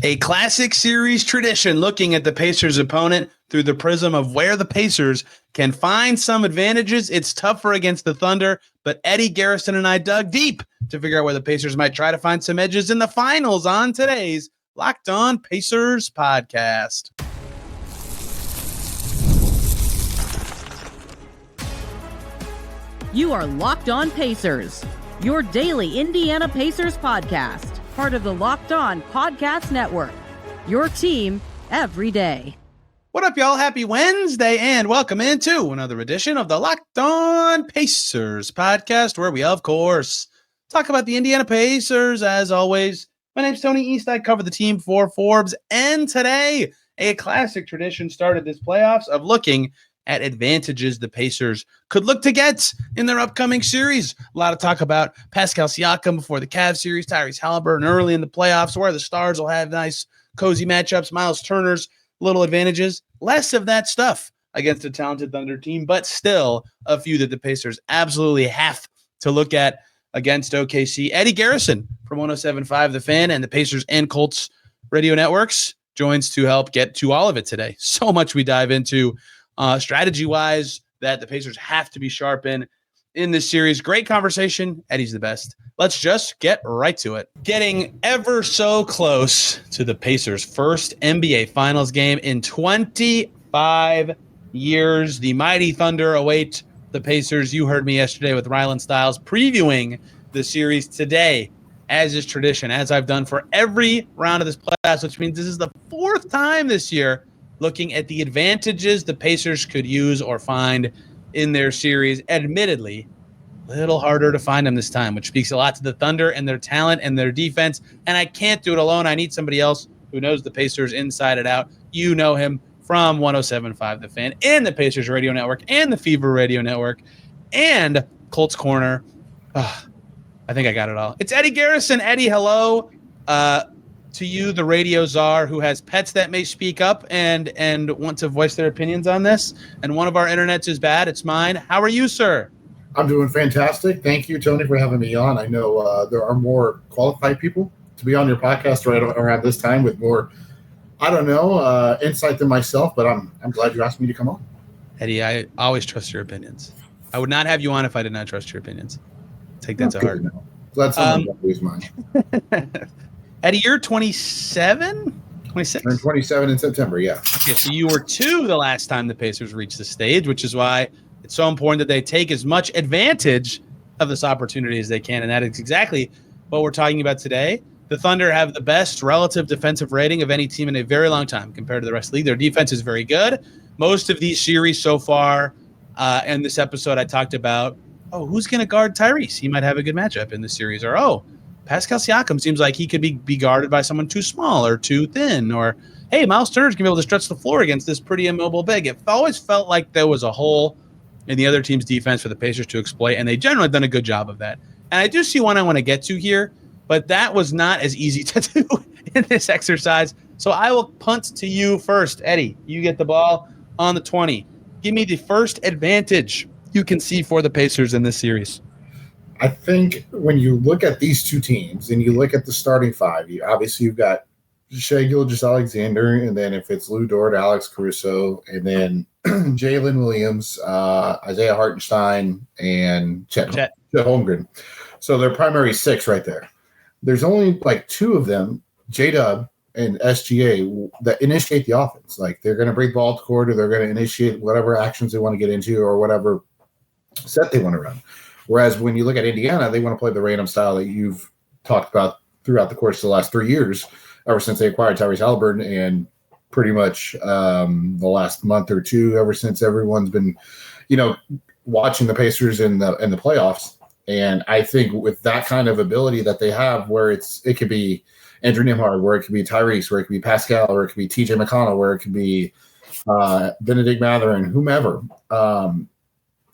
A classic series tradition, looking at the Pacers' opponent through the prism of where the Pacers can find some advantages. It's tougher against the Thunder, but Eddie Garrison and I dug deep to figure out where the Pacers might try to find some edges in the finals on today's Locked On Pacers podcast. You are Locked On Pacers, your daily Indiana Pacers podcast. Part of the Locked On Podcast Network, your team every day. What up, y'all? Happy Wednesday, and welcome into another edition of the Locked On Pacers podcast, where we, of course, talk about the Indiana Pacers. As always, my name's Tony East. I cover the team for Forbes, and today, a classic tradition started this playoffs of looking at advantages the Pacers could look to get in their upcoming series. A lot of talk about Pascal Siakam before the Cavs series, Tyrese Haliburton early in the playoffs, where the Stars will have nice, cozy matchups, Myles Turner's little advantages. Less of that stuff against a talented Thunder team, but still a few that the Pacers absolutely have to look at against OKC. Eddie Garrison from 107.5 The Fan and the Pacers and Colts radio networks joins to help get to all of it today. So much we dive into strategy-wise that the Pacers have to be sharp in this series. Great conversation. Eddie's the best. Let's just get right to it. Getting ever so close to the Pacers' first NBA Finals game in 25 years. The mighty Thunder await the Pacers. You heard me yesterday with Rylan Stiles previewing the series today, as is tradition, as I've done for every round of this playoffs, which means this is the fourth time this year looking at the advantages the Pacers could use or find in their series. Admittedly, a little harder to find them this time, which speaks a lot to the Thunder and their talent and their defense. And I can't do it alone. I need somebody else who knows the Pacers inside and out. You know him from 107.5 The Fan and the Pacers Radio Network and the Fever Radio Network and Colts Corner. I think I got it all. It's Eddie Garrison. Eddie, hello. To you, the radio czar who has pets that may speak up and want to voice their opinions on this. And one of our internets is bad. It's mine. How are you, sir? I'm doing fantastic. Thank you, Tony, for having me on. I know there are more qualified people to be on your podcast right around this time with more, insight than myself, but I'm glad you asked me to come on. Eddie, I always trust your opinions. I would not have you on if I did not trust your opinions. Take that to heart. Glad someone won't lose mine. Eddie, you're 27? 26? Turned 27 in September, yeah. Okay, so you were 2 the last time the Pacers reached the stage, which is why it's so important that they take as much advantage of this opportunity as they can, and that is exactly what we're talking about today. The Thunder have the best relative defensive rating of any team in a very long time compared to the rest of the league. Their defense is very good. Most of these series so far, in this episode I talked about, who's going to guard Tyrese? He might have a good matchup in this series, or, Pascal Siakam seems like he could be guarded by someone too small or too thin, or, hey, Myles Turner's going to be able to stretch the floor against this pretty immobile big. It always felt like there was a hole in the other team's defense for the Pacers to exploit, and they generally done a good job of that. And I do see one I want to get to here, but that was not as easy to do in this exercise. So I will punt to you first. Eddie, you get the ball on the 20. Give me the first advantage you can see for the Pacers in this series. I think when you look at these two teams and you look at the starting five, you've got Shai Gilgeous-Alexander, and then if it's Lou Dort, Alex Caruso, and then Jalen Williams, Isaiah Hartenstein, and Chet Holmgren. So their primary 6 right there. There's only like 2 of them, J-Dub and SGA, that initiate the offense. Like they're going to bring the ball to court, or they're going to initiate whatever actions they want to get into or whatever set they want to run. Whereas when you look at Indiana, they want to play the random style that you've talked about throughout the course of the last 3 years, ever since they acquired Tyrese Haliburton, and pretty much the last month or two, ever since everyone's been, watching the Pacers in the playoffs. And I think with that kind of ability that they have, where it could be Andrew Nembhard, where it could be Tyrese, where it could be Pascal, or it could be TJ McConnell, where it could be Bennedict, Mathurin, whomever.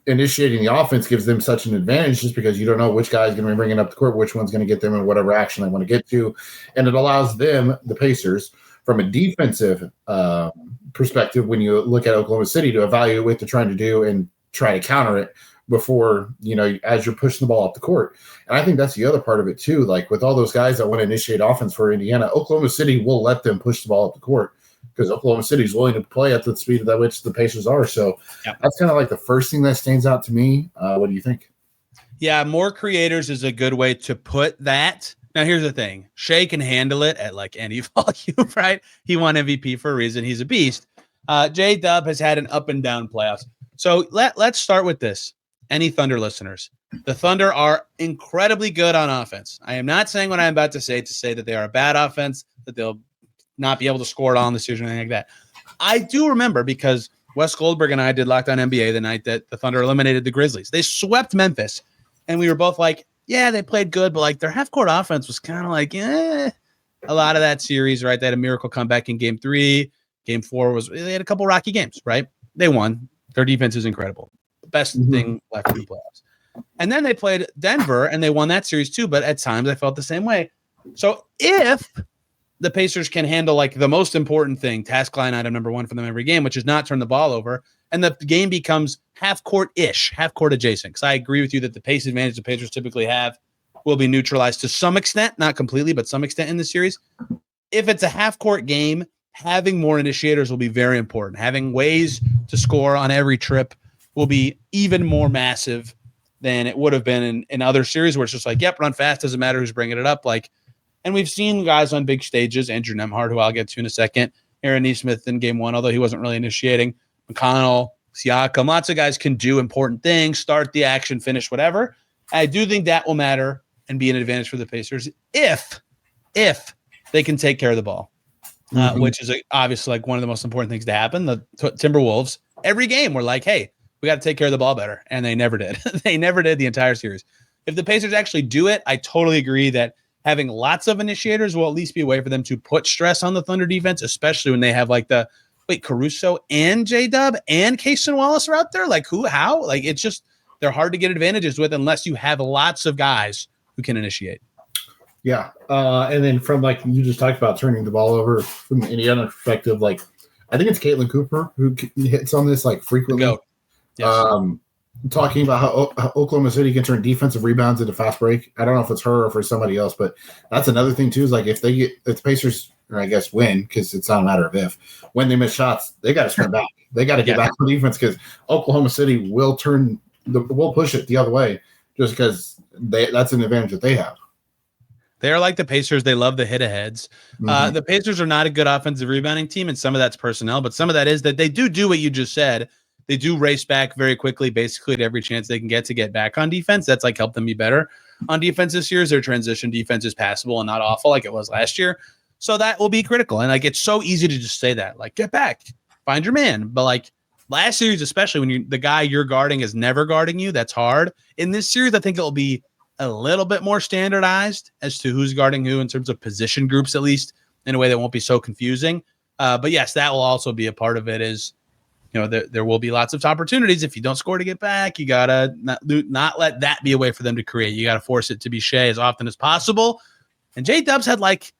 Initiating the offense gives them such an advantage, just because you don't know which guy is going to be bringing up the court, which one's going to get them in whatever action they want to get to. And it allows them, the Pacers, from a defensive perspective, when you look at Oklahoma City, to evaluate what they're trying to do and try to counter it before, as you're pushing the ball up the court. And I think that's the other part of it too. Like with all those guys that want to initiate offense for Indiana, Oklahoma City will let them push the ball up the court because Oklahoma City is willing to play at the speed at which the Pacers are. So that's kind of like the first thing that stands out to me. What do you think? Yeah, more creators is a good way to put that. Now, here's the thing. Shea can handle it at like any volume, right? He won MVP for a reason. He's a beast. J-Dub has had an up and down playoffs. So let's start with this. Any Thunder listeners, the Thunder are incredibly good on offense. I am not saying what I'm about to say that they are a bad offense, that they'll not be able to score it all in the series or anything like that. I do remember because Wes Goldberg and I did Locked On NBA the night that the Thunder eliminated the Grizzlies. They swept Memphis, and we were both like, yeah, they played good, but like their half-court offense was kind of like, a lot of that series, right? They had a miracle comeback in Game 3. Game 4 they had a couple rocky games, right? They won. Their defense is incredible. Best thing left in the playoffs. And then they played Denver, and they won that series too, but at times I felt the same way. So if the Pacers can handle like the most important thing, task line item number 1 for them every game, which is not turn the ball over, and the game becomes half-court-ish, half-court adjacent, because I agree with you that the pace advantage the Pacers typically have will be neutralized to some extent, not completely, but some extent in the series. If it's a half-court game, having more initiators will be very important. Having ways to score on every trip will be even more massive than it would have been in other series where it's just like, yep, run fast, doesn't matter who's bringing it up. And we've seen guys on big stages, Andrew Nembhard, who I'll get to in a second, Aaron Nesmith in Game 1, although he wasn't really initiating, McConnell, Siakam, lots of guys can do important things, start the action, finish, whatever. I do think that will matter and be an advantage for the Pacers if they can take care of the ball, which is obviously like one of the most important things to happen. The Timberwolves, every game, we're like, hey, we got to take care of the ball better. And they never did. They never did the entire series. If the Pacers actually do it, I totally agree that having lots of initiators will at least be a way for them to put stress on the Thunder defense, especially when they have like Caruso and J-Dub and Cason Wallace are out there. Like how? Like it's just, they're hard to get advantages with unless you have lots of guys who can initiate. Yeah. And then from like you just talked about turning the ball over from the Indiana perspective, like I think it's Caitlin Cooper who hits on this like frequently. Yes. Talking about how Oklahoma City can turn defensive rebounds into fast break. I don't know if it's her or for somebody else, but that's another thing too. Is like if the Pacers, or I guess win, because it's not a matter of if, when they miss shots, they got to sprint back. They got to get back on defense because Oklahoma City will push it the other way just because that's an advantage that they have. They're like the Pacers. They love the hit-aheads. The Pacers are not a good offensive rebounding team, and some of that's personnel, but some of that is that they do what you just said. They do race back very quickly, basically at every chance they can get to get back on defense. That's like helped them be better on defense this year. Their transition defense is passable and not awful like it was last year. So that will be critical. And like it's so easy to just say that, like, get back, find your man. But like last series, especially when the guy you're guarding is never guarding you, that's hard. In this series, I think it'll be a little bit more standardized as to who's guarding who in terms of position groups, at least in a way that won't be so confusing. But yes, that will also be a part of it is, there will be lots of opportunities. If you don't score to get back, you got to not let that be a way for them to create. You got to force it to be Shea as often as possible. And J-Dub's had like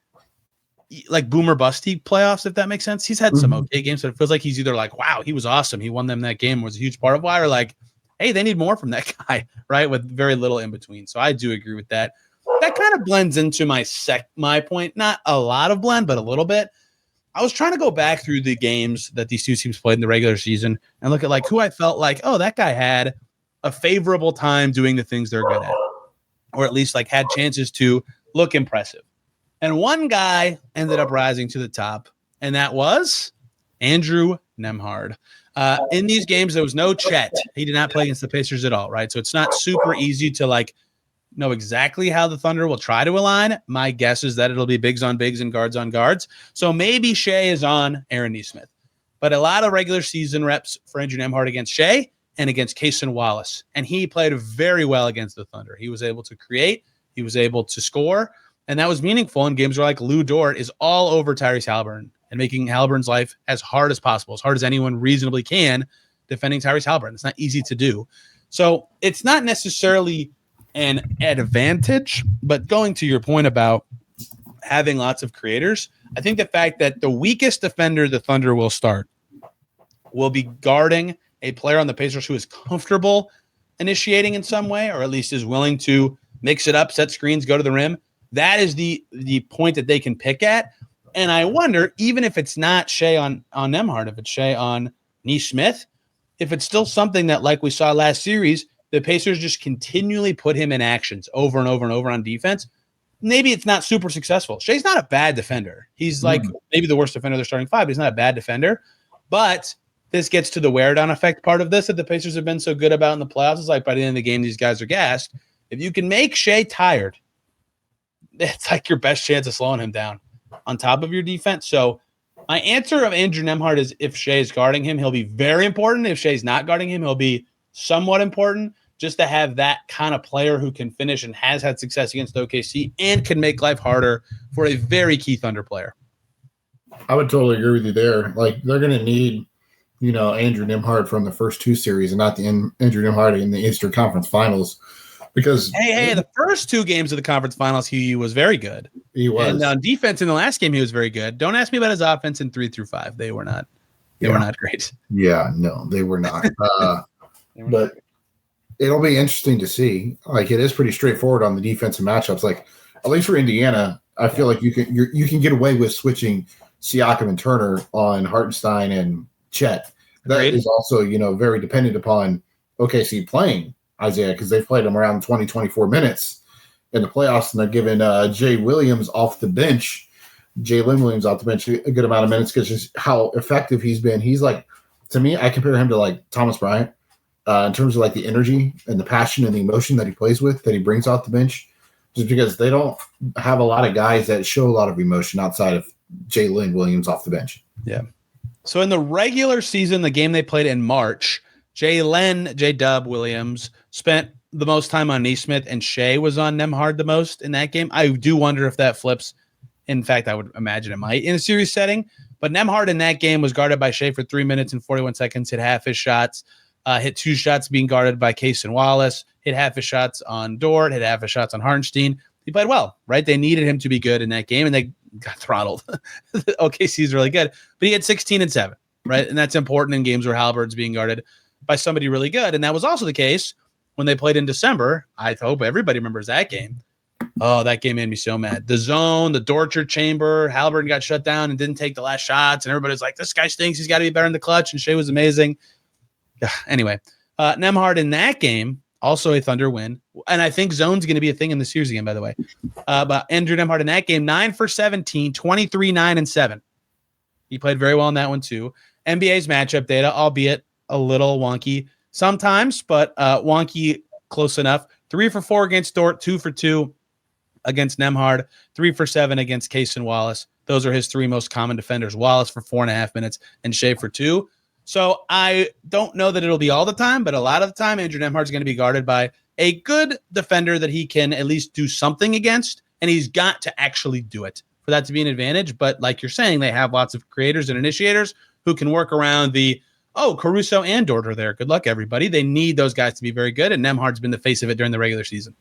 boomer busty playoffs, if that makes sense. He's had some okay games, but it feels like he's either like, wow, he was awesome, he won them that game, was a huge part of why, or like, hey, they need more from that guy, right? With very little in between. So I do agree with that. That kind of blends into my point. Not a lot of blend, but a little bit. I was trying to go back through the games that these two teams played in the regular season and look at like who I felt like, oh, that guy had a favorable time doing the things they're good at, or at least like had chances to look impressive. And one guy ended up rising to the top, and that was Andrew Nembhard. In these games, there was no Chet. He did not play against the Pacers at all, right? So it's not super easy to like know exactly how the Thunder will try to align. My guess is that it'll be bigs on bigs and guards on guards. So maybe Shea is on Aaron Nesmith. But a lot of regular season reps for Andrew Nembhard against Shea and against Cason Wallace. And he played very well against the Thunder. He was able to create. He was able to score. And that was meaningful in games where like Lou Dort is all over Tyrese Haliburton and making Haliburton's life as hard as possible, as hard as anyone reasonably can, defending Tyrese Haliburton. It's not easy to do. So it's not necessarily an advantage, but going to your point about having lots of creators, I think the fact that the weakest defender the Thunder will start will be guarding a player on the Pacers who is comfortable initiating in some way, or at least is willing to mix it up, set screens, go to the rim, that is the point that they can pick at. And I wonder, even if it's not Shea on Nembhard, if it's Shea on Nesmith, if it's still something that, like we saw last series, the Pacers just continually put him in actions over and over and over on defense. Maybe it's not super successful. Shea's not a bad defender. He's like maybe the worst defender of their starting five, but he's not a bad defender. But this gets to the wear-down effect part of this that the Pacers have been so good about in the playoffs. It's like by the end of the game, these guys are gassed. If you can make Shea tired, it's like your best chance of slowing him down on top of your defense. So my answer of Andrew Nembhard is if Shea is guarding him, he'll be very important. If Shea's not guarding him, he'll be somewhat important, just to have that kind of player who can finish and has had success against OKC and can make life harder for a very key Thunder player. I would totally agree with you there. Like, they're going to need, Andrew Nembhard from the first two series and not the Andrew Nembhard in the Eastern Conference Finals. Because the first two games of the conference finals, he was very good. He was. And on defense in the last game, he was very good. Don't ask me about his offense in 3 through 5. They were not. They were not great. Yeah, no, they were not. But it'll be interesting to see. Like, it is pretty straightforward on the defensive matchups. Like, at least for Indiana, I feel like you can get away with switching Siakam and Turner on Hartenstein and Chet. That is also, very dependent upon OKC playing Isaiah, because they've played him around 20, 24 minutes in the playoffs, and they're giving Jalen Williams off the bench a good amount of minutes because just how effective he's been. He's like, to me, I compare him to like Thomas Bryant. In terms of like the energy and the passion and the emotion that he plays with, that he brings off the bench, just because they don't have a lot of guys that show a lot of emotion outside of Jalen Williams off the bench. Yeah. So in the regular season, the game they played in March, J-Dub Williams spent the most time on Nesmith, and Shea was on Nembhard the most in that game. I do wonder if that flips. In fact, I would imagine it might in a series setting. But Nembhard in that game was guarded by Shea for 3 minutes and 41 seconds, hit half his shots. Hit 2 shots being guarded by Case and Wallace, hit half his shots on Dort, hit half his shots on Hartenstein. He played well, right? They needed him to be good in that game, and they got throttled. OKC is really good, but he had 16 and 7, right? And that's important in games where Haliburton's being guarded by somebody really good. And that was also the case when they played in December. I hope everybody remembers that game. Oh, that game made me so mad. The zone, the torture chamber, Haliburton got shut down and didn't take the last shots, and everybody's like, this guy stinks. He's got to be better in the clutch, and Shea was amazing. Anyway, Nembhard in that game, also a Thunder win. And I think zone's going to be a thing in the series again, by the way. But Andrew Nembhard in that game, 9 for 17, 23, 9, and 7. He played very well in that one, too. NBA's matchup data, albeit a little wonky sometimes, but wonky close enough. 3 for 4 against Dort, 2 for 2 against Nembhard, 3 for 7 against Case and Wallace. Those are his 3 most common defenders. Wallace for 4.5 minutes and Shea for 2. So I don't know that it'll be all the time, but a lot of the time, Andrew Nembhard's going to be guarded by a good defender that he can at least do something against, and he's got to actually do it for that to be an advantage. But like you're saying, they have lots of creators and initiators who can work around Caruso and Dort are there. Good luck, everybody. They need those guys to be very good, and Nembhard's been the face of it during the regular season.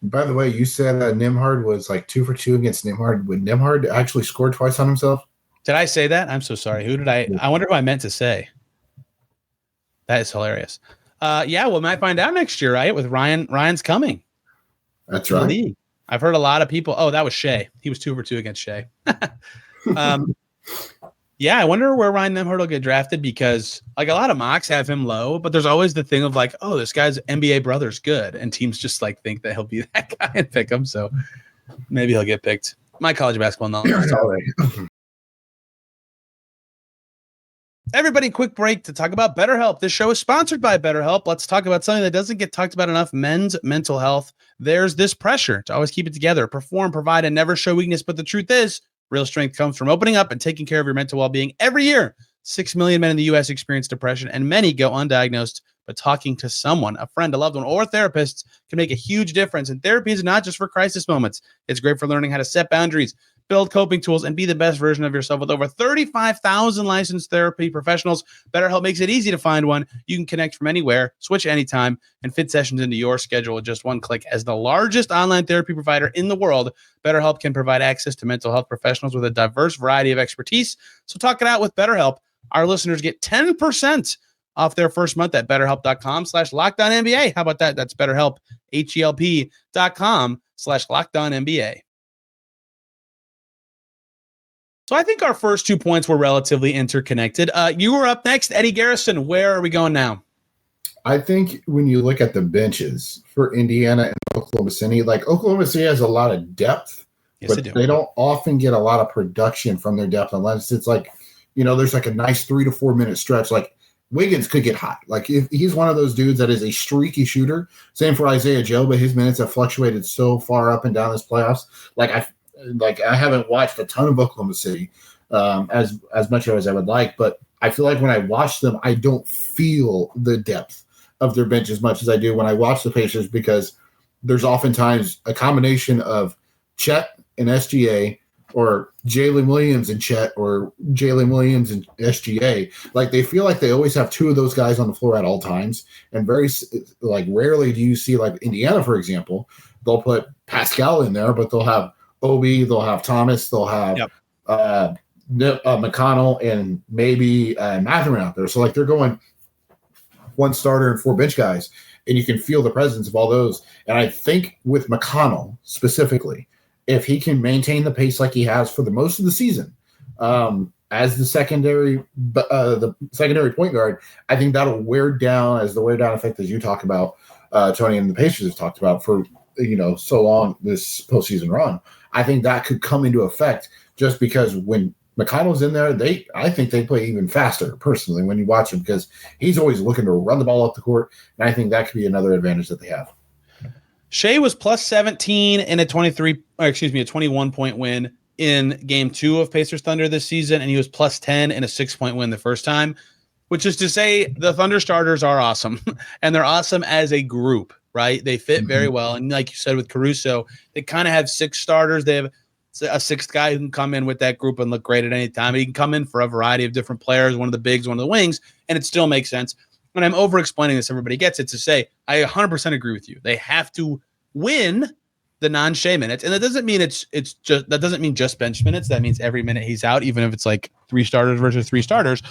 By the way, you said Nembhard was like 2 for 2 against Nembhard. Would Nembhard actually score twice on himself? Did I say that? I'm so sorry. Who did I wonder who I meant to say. That is hilarious. We might find out next year, right? With Ryan. Ryan's coming. That's right. I've heard a lot of people. Oh, that was Shea. He was 2 for 2 against Shea. I wonder where Ryan Nembhard will get drafted because like a lot of mocks have him low, but there's always the thing of like, oh, this guy's NBA brother's good. And teams just like think that he'll be that guy and pick him. So maybe he'll get picked. My college basketball knowledge. Everybody, quick break to talk about Betterhelp. This show is sponsored by Betterhelp. Let's talk about something that doesn't get talked about enough, men's mental health. There's this pressure to always keep it together, perform, provide, and never show weakness. But the truth is, real strength comes from opening up and taking care of your mental well-being. Every year, 6 million men in the U.S. experience depression, and many go undiagnosed. But talking to someone, a friend, a loved one, or therapists can make a huge difference. And therapy is not just for crisis moments. It's great for learning how to set boundaries, build coping tools, and be the best version of yourself. With over 35,000 licensed therapy professionals, BetterHelp makes it easy to find one. You can connect from anywhere, switch anytime, and fit sessions into your schedule with just one click. As the largest online therapy provider in the world, BetterHelp can provide access to mental health professionals with a diverse variety of expertise. So talk it out with BetterHelp. Our listeners get 10% off their first month at betterhelp.com/LockedOnNBA. How about that? That's BetterHelp, HELP.com/LockedOnNBA. So I think our first 2 points were relatively interconnected. You were up next, Eddie Garrison. Where are we going now? I think when you look at the benches for Indiana and Oklahoma City, like Oklahoma City has a lot of depth, Yes, but they don't often get a lot of production from their depth unless it's like, there's like a nice 3 to 4 minute stretch. Like Wiggins could get hot. Like if he's one of those dudes that is a streaky shooter. Same for Isaiah Joe, but his minutes have fluctuated so far up and down this playoffs. I haven't watched a ton of Oklahoma City as much as I would like, but I feel like when I watch them, I don't feel the depth of their bench as much as I do when I watch the Pacers, because there's oftentimes a combination of Chet and SGA, or Jalen Williams and Chet, or Jalen Williams and SGA. Like they feel like they always have two of those guys on the floor at all times, and rarely do you see, like Indiana, for example, they'll put Pascal in there, but they'll have Obi, they'll have Thomas, they'll have McConnell, and maybe Mathurin out there. So like they're going one starter and 4 bench guys, and you can feel the presence of all those. And I think with McConnell specifically, if he can maintain the pace like he has for the most of the season, as the secondary point guard, I think that'll wear down as the wear down effect as you talk about, Tony, and the Pacers have talked about for so long this postseason run. I think that could come into effect just because when McConnell's in there, I think they play even faster, personally, when you watch him, because he's always looking to run the ball up the court, and I think that could be another advantage that they have. Shea was plus 17 in a 21-point win in Game 2 of Pacers Thunder this season, and he was plus 10 in a 6-point win the first time, which is to say the Thunder starters are awesome, and they're awesome as a group, right? They fit very well, and like you said with Caruso, they kind of have 6 starters. They have a 6th guy who can come in with that group and look great at any time. He can come in for a variety of different players, one of the bigs, one of the wings, and it still makes sense. When I'm over-explaining this, everybody gets it, to say I 100% agree with you. They have to win the non-Shea minutes, and that doesn't mean that doesn't mean just bench minutes. That means every minute he's out, even if it's like 3 starters versus 3 starters.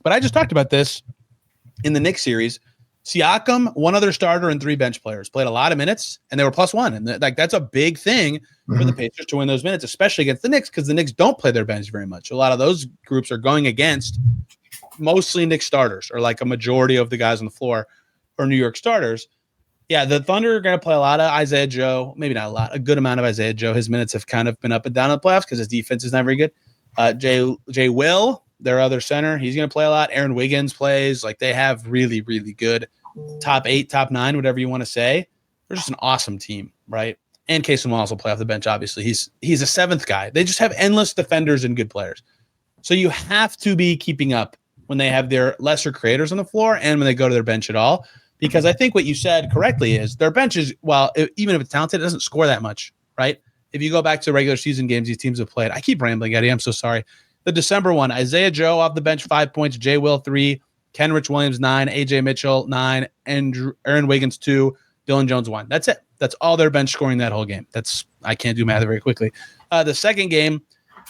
But I just talked about this in the Knicks series. Siakam, 1 other starter, and 3 bench players played a lot of minutes, and they were +1. And that's a big thing for the Pacers to win those minutes, especially against the Knicks, because the Knicks don't play their bench very much. A lot of those groups are going against mostly Knicks starters, or like a majority of the guys on the floor are New York starters. Yeah, the Thunder are going to play a lot of Isaiah Joe, maybe not a lot, a good amount of Isaiah Joe. His minutes have kind of been up and down in the playoffs because his defense is not very good. Jay Will, their other center, he's going to play a lot. Aaron Wiggins plays. Like they have really, really good top 8, top 9, whatever you want to say. They're just an awesome team, right? And Casey Myles will play off the bench, obviously. He's a 7th guy. They just have endless defenders and good players. So you have to be keeping up when they have their lesser creators on the floor and when they go to their bench at all. Because I think what you said correctly is their bench is, even if it's talented, it doesn't score that much, right? If you go back to regular season games these teams have played, I keep rambling, Eddie, I'm so sorry. The December one, Isaiah Joe off the bench, 5 points, Jay Will 3, Kenrich Williams 9, AJ Mitchell 9, and Aaron Wiggins 2, Dylan Jones 1. That's it. That's all their bench scoring that whole game. I can't do math very quickly. The second game,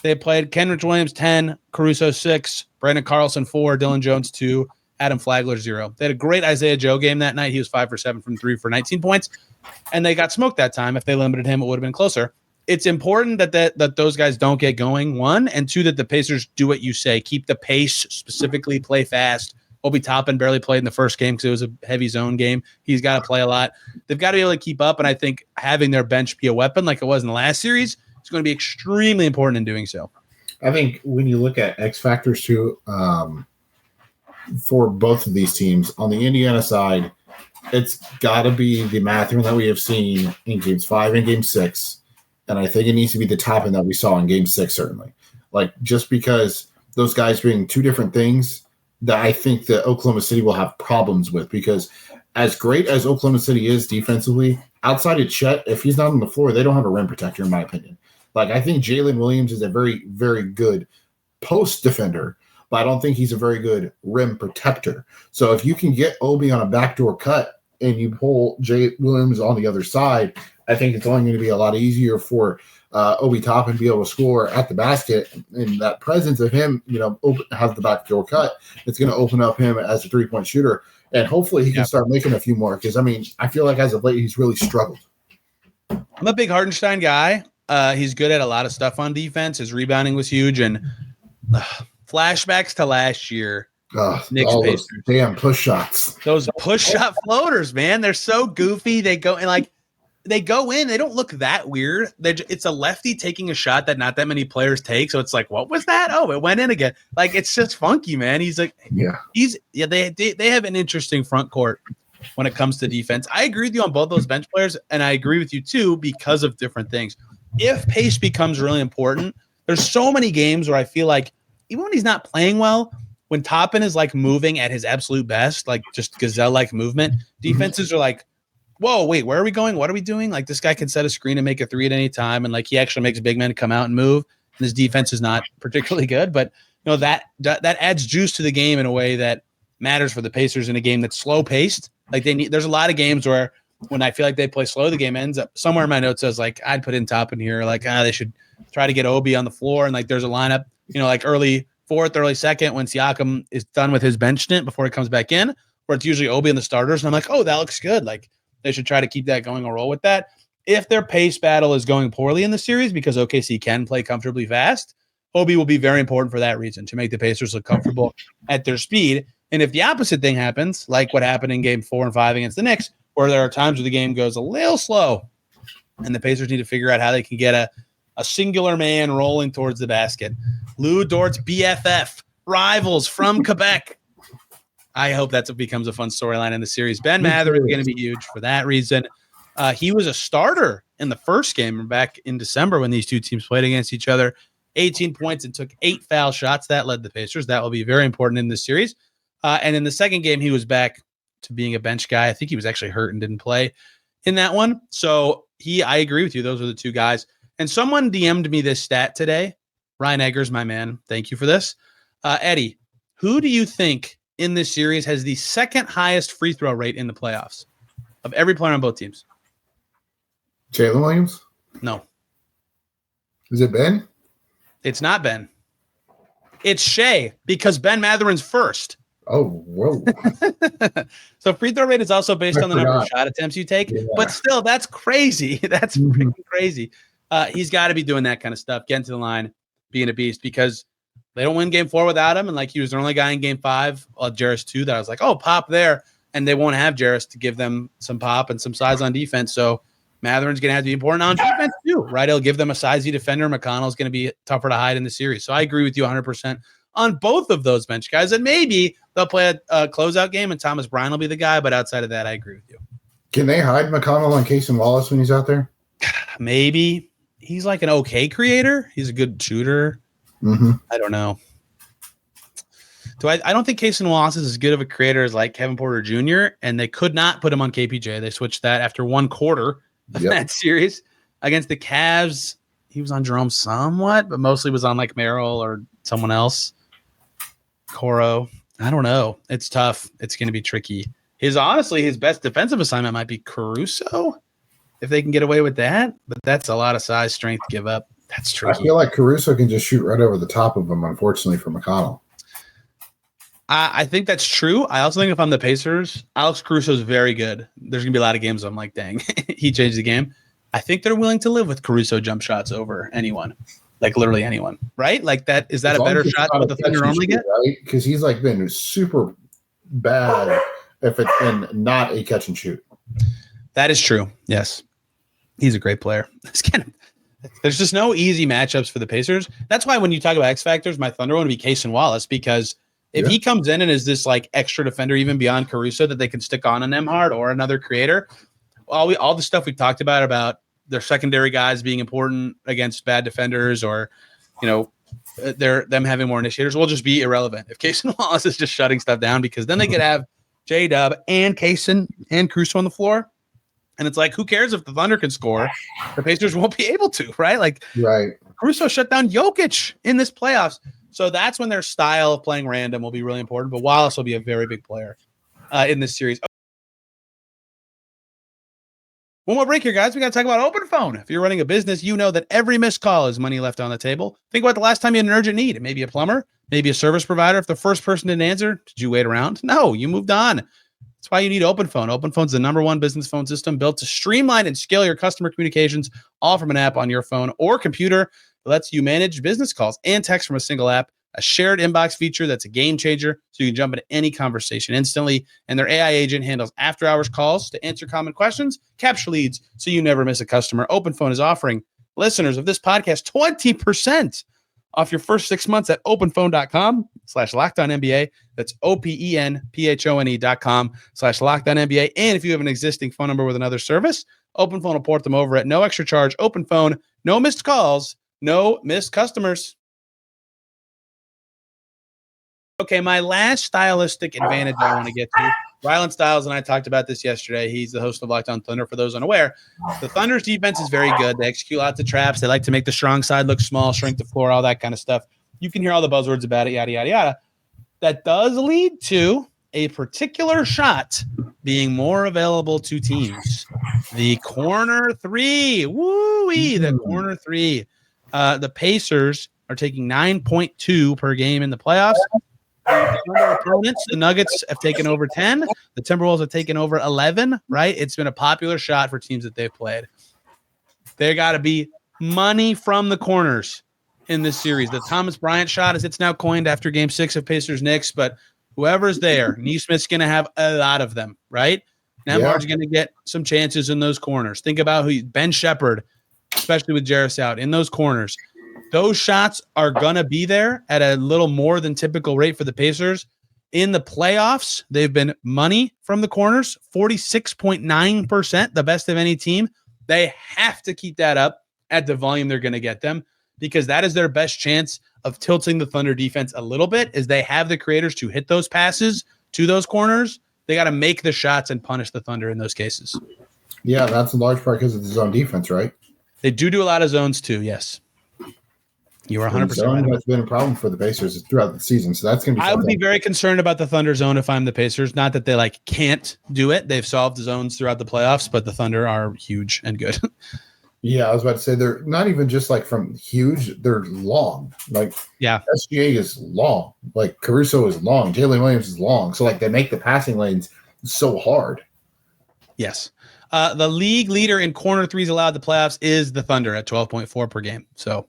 they played Kenrich Williams 10, Caruso 6, Brandon Carlson 4, Dylan Jones 2, Adam Flagler 0. They had a great Isaiah Joe game that night. He was 5 for 7 from 3 for 19 points, and they got smoked that time. If they limited him, it would have been closer. It's important that those guys don't get going, 1, and 2, that the Pacers do what you say. Keep the pace, specifically play fast. Obi Toppin barely played in the first game because it was a heavy zone game. He's got to play a lot. They've got to be able to keep up, and I think having their bench be a weapon like it was in the last series is going to be extremely important in doing so. I think when you look at X factors too, for both of these teams, on the Indiana side, it's got to be the Mathurin that we have seen in Games 5 and Game 6, and I think it needs to be the Toppin that we saw in Game 6, certainly. Like, just because those guys bring 2 different things that I think that Oklahoma City will have problems with, because as great as Oklahoma City is defensively, outside of Chet, if he's not on the floor, they don't have a rim protector, in my opinion. Like, I think Jalen Williams is a very, very good post defender, but I don't think he's a very good rim protector. So if you can get Obi on a backdoor cut and you pull Jay Williams on the other side, I think it's only going to be a lot easier for Obi Toppin be able to score at the basket, and that presence of him, has the backdoor cut. It's going to open up him as a 3-point shooter, and hopefully he can start making a few more. Because I feel like as of late he's really struggled. I'm a big Hartenstein guy. He's good at a lot of stuff on defense. His rebounding was huge, and flashbacks to last year. Knicks Pacers. Damn push shots. Those push shot floaters, man. They're so goofy. They go in. They don't look that weird. It's a lefty taking a shot that not that many players take. So it's like, what was that? Oh, it went in again. Like, it's just funky, man. He's like, they have an interesting front court when it comes to defense. I agree with you on both those bench players, and I agree with you too because of different things. If pace becomes really important, there's so many games where I feel like even when he's not playing well, when Toppin is like moving at his absolute best, like just gazelle-like movement, defenses are like, whoa, wait, where are we going? What are we doing? Like, this guy can set a screen and make a three at any time, and like he actually makes big men come out and move. And his defense is not particularly good, but that adds juice to the game in a way that matters for the Pacers in a game that's slow paced. Like there's a lot of games where when I feel like they play slow, the game ends up somewhere in my notes says like I'd put in Toppin here, like they should try to get Obi on the floor, and like there's a lineup, like early fourth, early second when Siakam is done with his bench stint before he comes back in, where it's usually Obi and the starters. And I'm like, oh, that looks good. Like they should try to keep that going and roll with that. If their pace battle is going poorly in the series because OKC can play comfortably fast, Obi will be very important for that reason, to make the Pacers look comfortable at their speed. And if the opposite thing happens, like what happened in game 4 and 5 against the Knicks, where there are times where the game goes a little slow and the Pacers need to figure out how they can get a singular man rolling towards the basket. Lou Dort's BFF, rivals from Quebec. I hope that becomes a fun storyline in the series. Ben Mathurin is going to be huge for that reason. He was a starter in the first game back in December when these two teams played against each other. 18 points and took 8 foul shots. That led the Pacers. That will be very important in this series. And in the second game, he was back to being a bench guy. I think he was actually hurt and didn't play in that one. So I agree with you. Those are the two guys. And someone DM'd me this stat today. Ryan Eggers, my man. Thank you for this. Eddie, who do you think in this series has the second highest free throw rate in the playoffs of every player on both teams? Jalen Williams? No. Is it Ben? It's not Ben. It's Shea, because Ben Mathurin's first. Oh, whoa. So free throw rate is also based on the number of shot attempts you take. Yeah. But still, that's crazy. That's freaking crazy. He's got to be doing that kind of stuff, getting to the line, being a beast, because they don't win game 4 without him. And like he was the only guy in game 5, Jarris too, that I was like, oh, pop there. And they won't have Jarris to give them some pop and some size on defense. So Mathurin's going to have to be important on defense too, right? He'll give them a sizey defender. McConnell's going to be tougher to hide in the series. So I agree with you 100% on both of those bench guys. And maybe they'll play a closeout game and Thomas Bryant will be the guy. But outside of that, I agree with you. Can they hide McConnell on Cason Wallace when he's out there? Maybe. He's like an okay creator. He's a good shooter. Mm-hmm. I don't know. I don't think Cason Wallace is as good of a creator as like Kevin Porter Jr., and they could not put him on KPJ. They switched that after one quarter of that series. Against the Cavs, he was on Jerome somewhat, but mostly was on like Merrill or someone else. Coro. I don't know. It's tough. It's going to be tricky. His best defensive assignment might be Caruso, if they can get away with that. But that's a lot of size, strength to give up. That's tricky. I feel like Caruso can just shoot right over the top of him, unfortunately, for McConnell. I think that's true. I also think if I'm the Pacers, Alex Caruso is very good. There's going to be a lot of games I'm like, dang, he changed the game. I think they're willing to live with Caruso jump shots over anyone, like literally anyone, right? Like that. Is that a better shot than what the Thunder normally get? Right? Because he's like been super bad if it's been not a catch and shoot. That is true. Yes. He's a great player. There's just no easy matchups for the Pacers. That's why when you talk about X factors, my Thunder want to be Cason Wallace, because if he comes in and is this like extra defender, even beyond Caruso, that they can stick on an Emhart or another creator, all the stuff we talked about their secondary guys being important against bad defenders, or them having more initiators, will just be irrelevant if Cason Wallace is just shutting stuff down, because then they could have J-Dub and Cason and Caruso on the floor. And it's like, who cares if the Thunder can score? The Pacers won't be able to, right? Like, right. Caruso shut down Jokic in this playoffs. So that's when their style of playing random will be really important. But Wallace will be a very big player in this series. One more break here, guys. We got to talk about OpenPhone. If you're running a business, you know that every missed call is money left on the table. Think about the last time you had an urgent need. Maybe a plumber, maybe a service provider. If the first person didn't answer, did you wait around? No, you moved on. That's why you need OpenPhone. OpenPhone's the #1 business phone system built to streamline and scale your customer communications, all from an app on your phone or computer. It lets you manage business calls and text from a single app. A shared inbox feature that's a game changer, so you can jump into any conversation instantly. And their AI agent handles after-hours calls to answer common questions, capture leads, so you never miss a customer. OpenPhone is offering listeners of this podcast 20% off your first 6 months at openphone.com/LockedOnNBA. That's OpenPhone.com/LockedOnNBA. And if you have an existing phone number with another service, OpenPhone will port them over at no extra charge. OpenPhone, no missed calls, no missed customers. Okay, my last stylistic advantage I want to get to. Rylan Stiles and I talked about this yesterday. He's the host of Locked On Thunder, for those unaware. The Thunder's defense is very good. They execute lots of traps. They like to make the strong side look small, shrink the floor, all that kind of stuff. You can hear all the buzzwords about it, yada, yada, yada. That does lead to a particular shot being more available to teams. The corner three. Woo-wee, the corner three. The Pacers are taking 9.2 per game in the playoffs. The opponents, the Nuggets have taken over 10. The Timberwolves have taken over 11, right? It's been a popular shot for teams that they've played. There got to be money from the corners in this series. The Thomas Bryant shot, as it's now coined after Game 6 of Pacers-Knicks, but whoever's there, Neesmith's going to have a lot of them, right? Nembhard's going to get some chances in those corners. Think about Ben Shepherd, especially with Jarris out, in those corners. Those shots are going to be there at a little more than typical rate for the Pacers. In the playoffs, they've been money from the corners, 46.9%, the best of any team. They have to keep that up at the volume they're going to get them, because that is their best chance of tilting the Thunder defense a little bit, is they have the creators to hit those passes to those corners. They got to make the shots and punish the Thunder in those cases. Yeah, that's in large part because of the zone defense, right? They do a lot of zones too, yes. You are 100% right. That's been a problem for the Pacers throughout the season, so that's going to be. I would be very concerned about the Thunder zone if I'm the Pacers. Not that they can't do it; they've solved the zones throughout the playoffs, but the Thunder are huge and good. Yeah, I was about to say they're not even just from huge; they're long. SGA is long. Caruso is long. Jalen Williams is long. So they make the passing lanes so hard. Yes. The league leader in corner threes allowed the playoffs is the Thunder at 12.4 per game. So.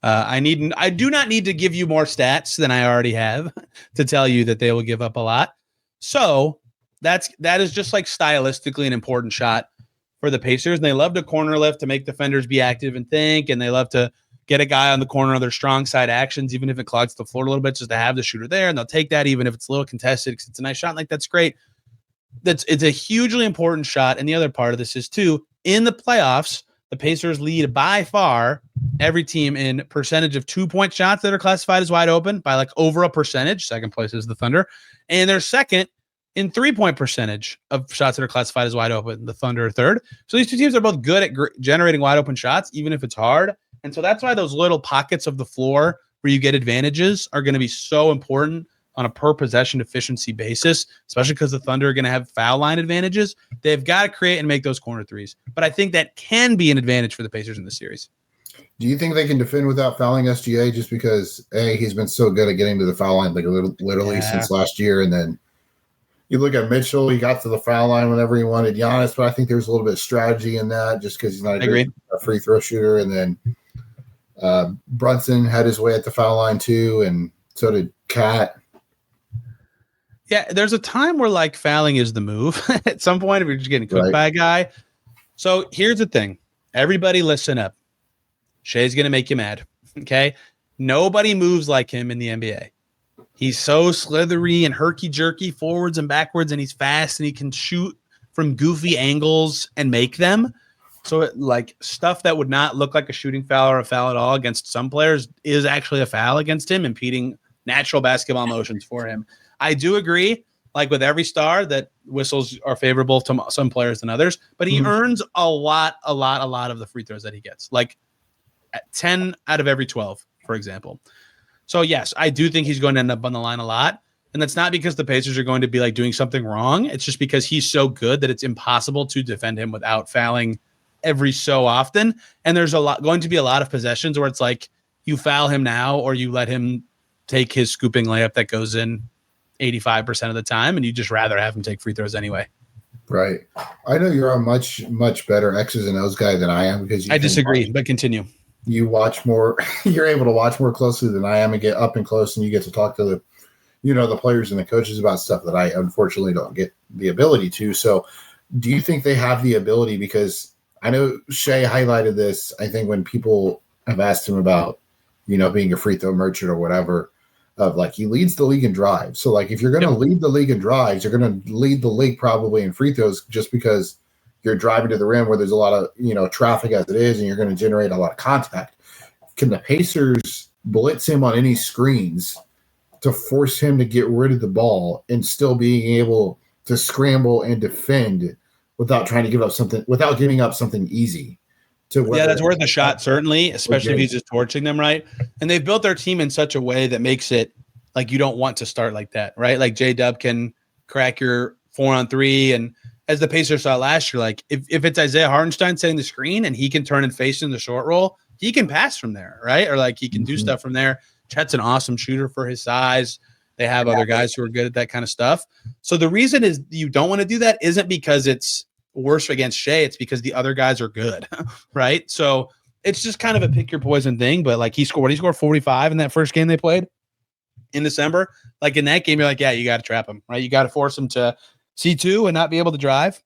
I do not need to give you more stats than I already have to tell you that they will give up a lot. So that is just stylistically an important shot for the Pacers. And they love to corner lift to make defenders be active and think, and they love to get a guy on the corner of their strong side actions, even if it clogs the floor a little bit, just to have the shooter there. And they'll take that even if it's a little contested, because it's a nice shot. That's great. It's a hugely important shot. And the other part of this is too, in the playoffs, the Pacers lead by far every team in percentage of 2-point shots that are classified as wide open by over a percentage. Second place is the Thunder. And they're second in 3-point percentage of shots that are classified as wide open. The Thunder are third. So these two teams are both good at generating wide open shots, even if it's hard. And so that's why those little pockets of the floor where you get advantages are going to be so important on a per possession efficiency basis, especially because the Thunder are going to have foul line advantages. They've got to create and make those corner threes. But I think that can be an advantage for the Pacers in the series. Do you think they can defend without fouling SGA just because, he's been so good at getting to the foul line literally since last year? And then you look at Mitchell, he got to the foul line whenever he wanted Giannis, but I think there's a little bit of strategy in that just because he's not a free throw shooter. And then Brunson had his way at the foul line too, and so did Cat. Yeah, there's a time where fouling is the move at some point if you're just getting cooked by a guy. So here's the thing. Everybody listen up. Shai's going to make you mad, okay? Nobody moves like him in the NBA. He's so slithery and herky-jerky forwards and backwards, and he's fast, and he can shoot from goofy angles and make them. So stuff that would not look like a shooting foul or a foul at all against some players is actually a foul against him, impeding natural basketball motions for him. I do agree, with every star, that whistles are favorable to some players than others, but he earns a lot of the free throws that he gets, 10 out of every 12, for example. So, yes, I do think he's going to end up on the line a lot. And that's not because the Pacers are going to be like doing something wrong. It's just because he's so good that it's impossible to defend him without fouling every so often. And there's going to be a lot of possessions where it's like you foul him now or you let him take his scooping layup that goes in 85% of the time, and you just rather have him take free throws anyway. Right. I know you're a much, much better X's and O's guy than I am because I disagree, but continue. You watch more, you're able to watch more closely than I am and get up and close, and you get to talk to the players and the coaches about stuff that I unfortunately don't get the ability to. So do you think they have the ability? Because I know Shea highlighted this, I think, when people have asked him about, being a free throw merchant or whatever, of like he leads the league in drives. So like if you're going to lead the league in drives, you're going to lead the league probably in free throws just because you're driving to the rim where there's a lot of, traffic as it is, and you're going to generate a lot of contact. Can the Pacers blitz him on any screens to force him to get rid of the ball and still being able to scramble and defend without trying to giving up something easy? That's worth a shot, certainly, especially if he's just torching them, right? And they've built their team in such a way that makes it like you don't want to start like that, right? Like J-Dub can crack your 4-on-3, and as the Pacers saw last year, like if it's Isaiah Hartenstein setting the screen and he can turn and face in the short roll, he can pass from there, right? Or like he can do stuff from there. Chet's an awesome shooter for his size. They have other guys who are good at that kind of stuff. So the reason is you don't want to do that isn't because it's worse against Shea. It's because the other guys are good, right? So it's just kind of a pick your poison thing. But like he scored 45 in that first game they played in December. Like in that game, you're like, yeah, you got to trap him, right? You got to force him to C2 and not be able to drive.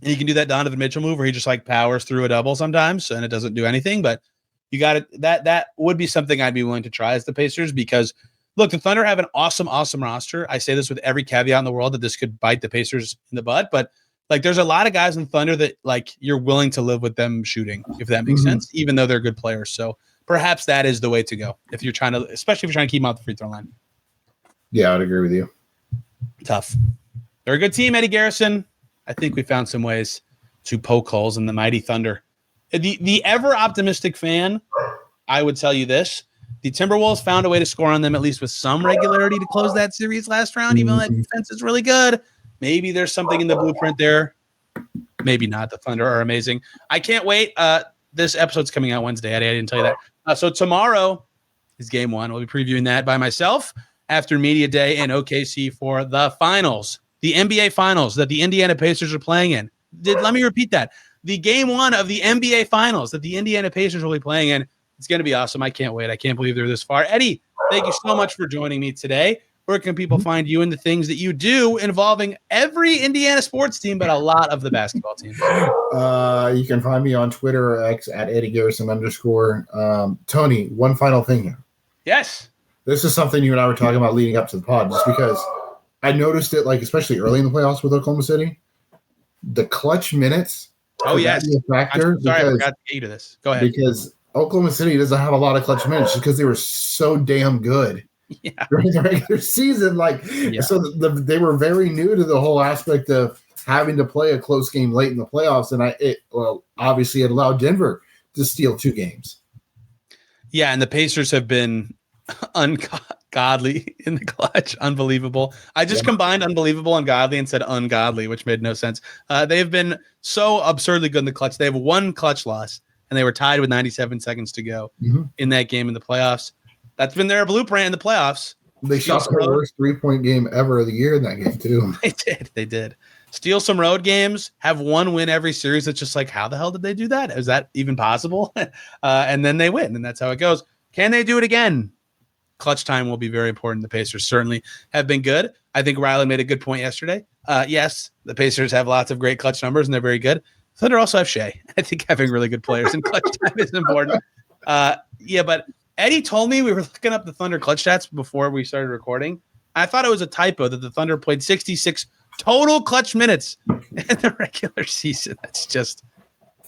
And you can do that Donovan Mitchell move where he just like powers through a double sometimes and it doesn't do anything. But you got it. That would be something I'd be willing to try as the Pacers, because look, the Thunder have an awesome roster. I say this with every caveat in the world that this could bite the Pacers in the butt, but like there's a lot of guys in Thunder that like you're willing to live with them shooting, if that makes sense, even though they're good players. So perhaps that is the way to go if you're trying to, especially if you're trying to keep them out the free throw line. Yeah, I'd agree with you. Tough. They're a good team, Eddie Garrison. I think we found some ways to poke holes in the mighty Thunder. The ever optimistic fan, I would tell you this: the Timberwolves found a way to score on them at least with some regularity to close that series last round. Even though that defense is really good, maybe there's something in the blueprint there. Maybe not. The Thunder are amazing. I can't wait. This episode's coming out Wednesday, Eddie. I didn't tell you that. So tomorrow is game one. We'll be previewing that by myself after Media Day in OKC for the finals, the NBA finals that the Indiana Pacers are playing in. Let me repeat that. The game one of the NBA finals that the Indiana Pacers will be playing in. It's going to be awesome. I can't wait. I can't believe they're this far. Eddie, thank you so much for joining me today. Where can people find you and the things that you do involving every Indiana sports team, but a lot of the basketball teams? You can find me on Twitter or X at Eddie Garrison _. Tony, one final thing here. Yes. This is something you and I were talking about leading up to the pod, just because I noticed it, like especially early in the playoffs with Oklahoma City, the clutch minutes. Oh, yes. Factor sorry, I forgot to get you to this. Go ahead. Because Oklahoma City doesn't have a lot of clutch minutes just because they were so damn good during the regular season. So they were very new to the whole aspect of having to play a close game late in the playoffs. And obviously it allowed Denver to steal 2 games. Yeah, and the Pacers have been ungodly in the clutch. Unbelievable. I just combined unbelievable and godly and said ungodly, which made no sense. They've been so absurdly good in the clutch. They have 1 clutch loss, and they were tied with 97 seconds to go in that game in the playoffs. That's been their blueprint in the playoffs. They shot their worst 3-point game ever of the year in that game, too. They did. Steal some road games, have 1 win every series. It's just like, how the hell did they do that? Is that even possible? And then they win, and that's how it goes. Can they do it again? Clutch time will be very important. The Pacers certainly have been good. I think Riley made a good point yesterday. Yes, the Pacers have lots of great clutch numbers, and they're very good. Thunder also have Shea. I think having really good players in clutch time is important. But Eddie told me we were looking up the Thunder clutch stats before we started recording. I thought it was a typo that the Thunder played 66 total clutch minutes in the regular season.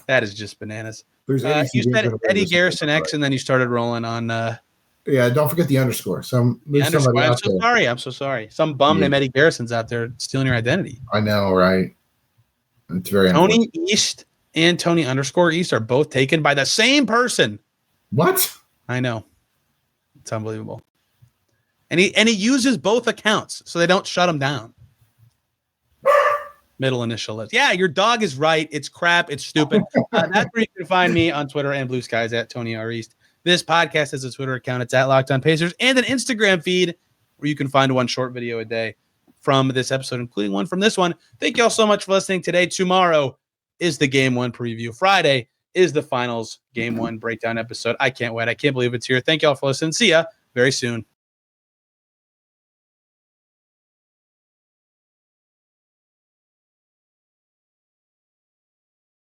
That is just bananas. You said Eddie Garrison X, and then you started rolling on don't forget the underscore. I'm so sorry. Some bum named Eddie Garrison's out there stealing your identity. I know, right? It's very Tony East and Tony _East are both taken by the same person. What? I know. It's unbelievable. And he uses both accounts so they don't shut him down. Middle initial is. Yeah, your dog is right. It's crap. It's stupid. That's where you can find me on Twitter and Blue Skies at Tony R. East. This podcast has a Twitter account. It's at Locked On Pacers and an Instagram feed where you can find one short video a day from this episode, including one from this one. Thank you all so much for listening today. Tomorrow is the Game 1 preview. Friday is the finals Game 1 breakdown episode. I can't wait. I can't believe it's here. Thank you all for listening. See ya very soon.